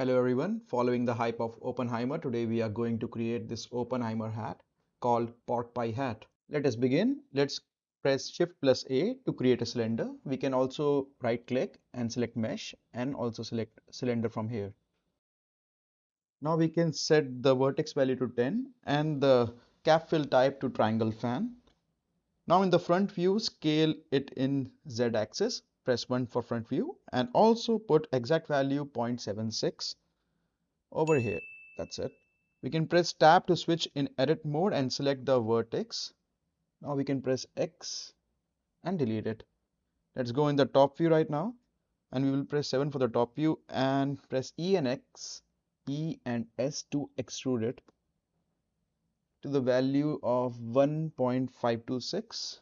Hello everyone, following the hype of Oppenheimer, today we are going to create this Oppenheimer hat called PorkPie hat. Let us begin. Let's press Shift plus A to create a cylinder. We can also right click and select mesh and also select cylinder from here. Now we can set the vertex value to 10 and the cap fill type to triangle fan. Now in the front view, scale it in Z axis. Press 1 for front view and also put exact value 0.76 over here. That's it. We can press tab to switch in edit mode and select the vertex. Now we can press X and delete it. Let's go in the top view right now and we will press 7 for the top view and press E and S to extrude it to the value of 1.526.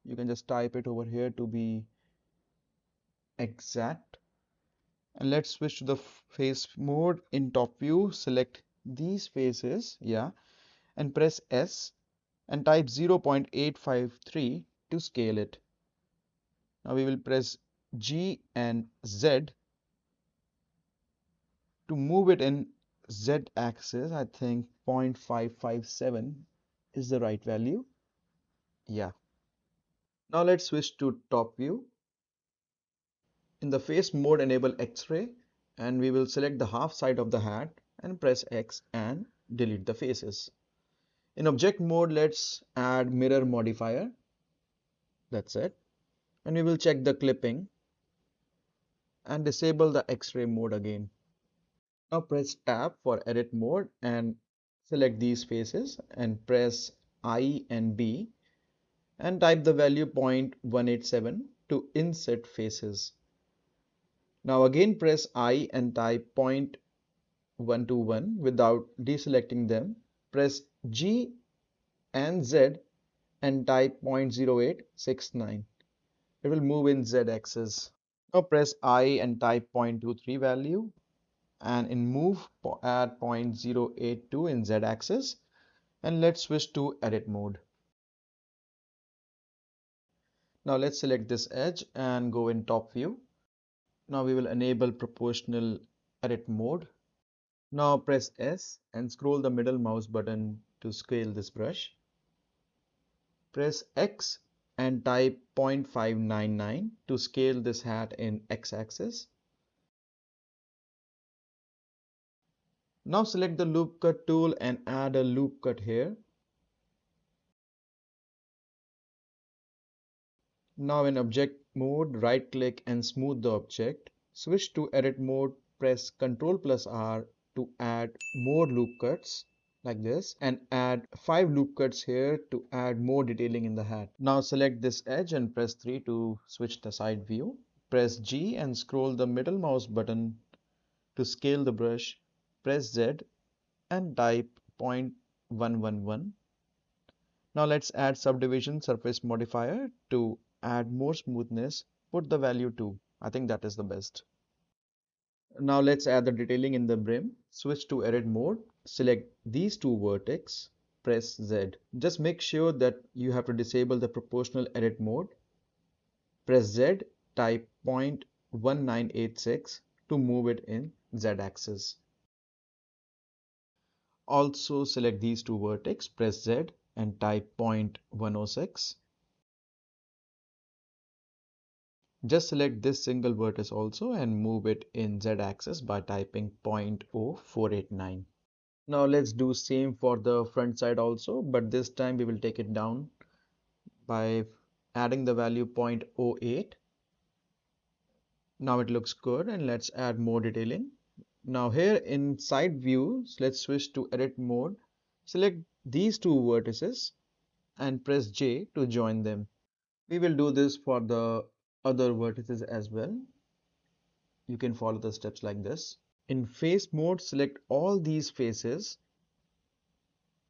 You can just type it over here to be exact. And let's switch to the face mode. In top view, select these faces, and press S and type 0.853 to scale it. Now we will press G and Z to move it in Z axis. I think 0.557 is the right value. Yeah. Now let's switch to top view. In the face mode, enable X-ray and we will select the half side of the hat and press X and delete the faces. In object mode, let's add mirror modifier. That's it. And we will check the clipping and disable the X-ray mode again. Now press tab for edit mode and select these faces and press I and B and type the value 0.187 to insert faces. Now again press I and type 0.121 without deselecting them. Press G and Z and type 0.0869. It will move in Z axis. Now press I and type 0.23 value and in move add 0.082 in Z axis and let's switch to edit mode. Now let's select this edge and go in top view. Now we will enable proportional edit mode. Now press S and scroll the middle mouse button to scale this brush. Press X and type 0.599 to scale this hat in X axis. Now select the loop cut tool and add a loop cut here. Now in object mode, right click and smooth the object. Switch to edit mode, press Ctrl plus R to add more loop cuts like this and add 5 loop cuts here to add more detailing in the hat. Now select this edge and press 3 to switch the side view. Press G and scroll the middle mouse button to scale the brush. Press Z and type 0.111. Now let's add subdivision surface modifier to add more smoothness. Put the value 2. I think that is the best. Now let's add the detailing in the brim. Switch to edit mode. Select these two vertex. Press Z. Just make sure that you have to disable the proportional edit mode. Press Z. Type 0.1986 to move it in Z axis. Also select these two vertex. Press Z and type 0.106. Just select this single vertex also and move it in Z axis by typing 0.0489. Now let's do same for the front side also, but this time we will take it down by adding the value 0.08. Now it looks good and let's add more detailing. Now here in side views, let's switch to edit mode. Select these two vertices and press J to join them. We will do this for the other vertices as well. You can follow the steps like this. In face mode, select all these faces,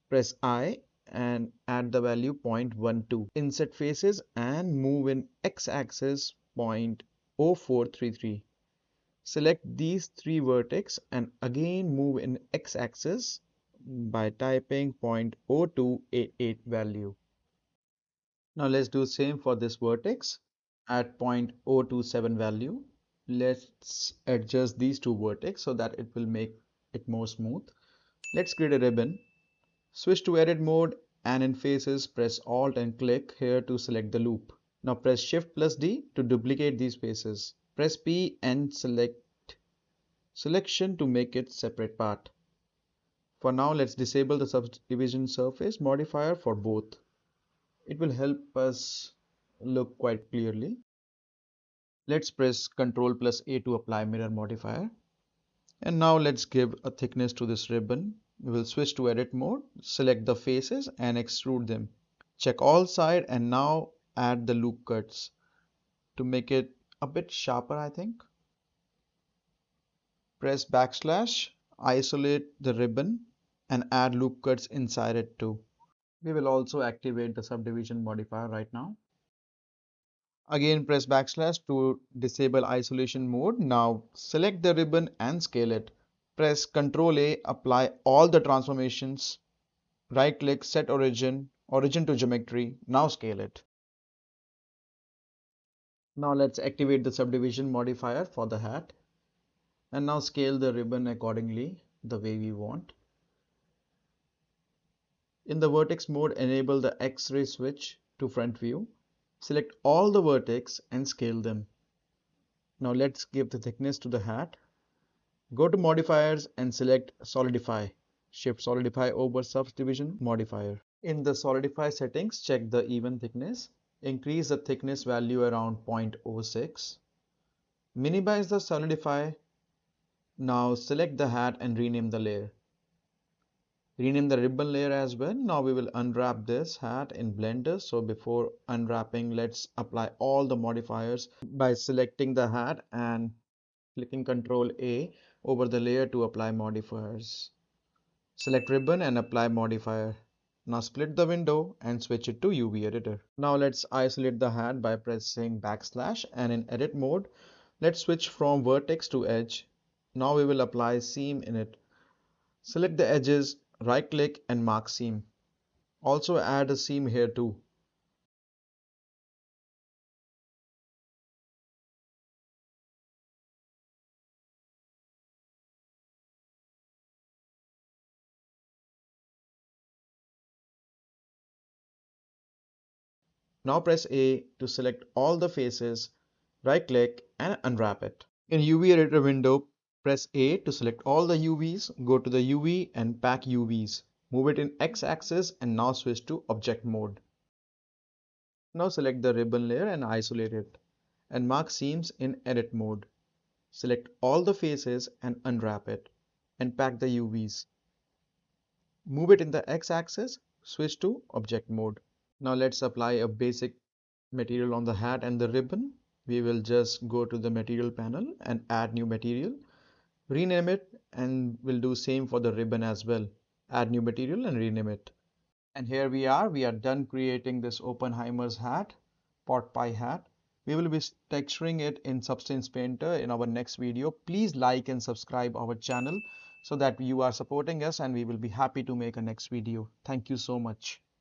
press I and add the value 0.12. Insert faces and move in x-axis 0.0433. Select these three vertex and again move in x-axis by typing 0.0288 value. Now let's do same for this vertex at 0.027 value. Let's adjust these two vertex so that it will make it more smooth. Let's create a ribbon. Switch to edit mode and in faces press Alt and click here to select the loop. Now press Shift plus D to duplicate these faces. Press P and select selection to make it separate part. For now, let's disable the subdivision surface modifier for both. It will help us look quite clearly. Let's press Ctrl plus A to apply mirror modifier. And now let's give a thickness to this ribbon. We will switch to edit mode, select the faces and extrude them. Check all side and now add the loop cuts to make it a bit sharper, I think. Press backslash, isolate the ribbon and add loop cuts inside it too. We will also activate the subdivision modifier right now. Again, press backslash to disable isolation mode. Now select the ribbon and scale it. Press Ctrl A, apply all the transformations. Right click, set origin, origin to geometry. Now scale it. Now let's activate the subdivision modifier for the hat. And now scale the ribbon accordingly the way we want. In the vertex mode, enable the X-ray switch to front view. Select all the vertex and scale them. Now let's give the thickness to the hat. Go to modifiers and select solidify. Shift solidify over subdivision modifier. In the solidify settings, check the even thickness. Increase the thickness value around 0.06. Minimize the solidify. Now select the hat and rename the layer. Rename the ribbon layer as well. Now we will unwrap this hat in Blender. So before unwrapping, let's apply all the modifiers by selecting the hat and clicking Ctrl A over the layer to apply modifiers. Select ribbon and apply modifier. Now split the window and switch it to UV editor. Now let's isolate the hat by pressing backslash and in edit mode, let's switch from vertex to edge. Now we will apply seam in it. Select the edges, right click and mark seam. Also add a seam here too. Now press A to select all the faces, right click and unwrap it. In UV editor window, press A to select all the UVs, go to the UV and pack UVs. Move it in X axis and now switch to object mode. Now select the ribbon layer and isolate it and mark seams in edit mode. Select all the faces and unwrap it and pack the UVs. Move it in the X axis, switch to object mode. Now let's apply a basic material on the hat and the ribbon. We will just go to the material panel and add new material. Rename it and we'll do same for the ribbon as well. Add new material and rename it. And here we are done creating this Oppenheimer's hat, PorkPie hat. We will be texturing it in Substance Painter in our next video. Please like and subscribe our channel so that you are supporting us and we will be happy to make a next video. Thank you so much.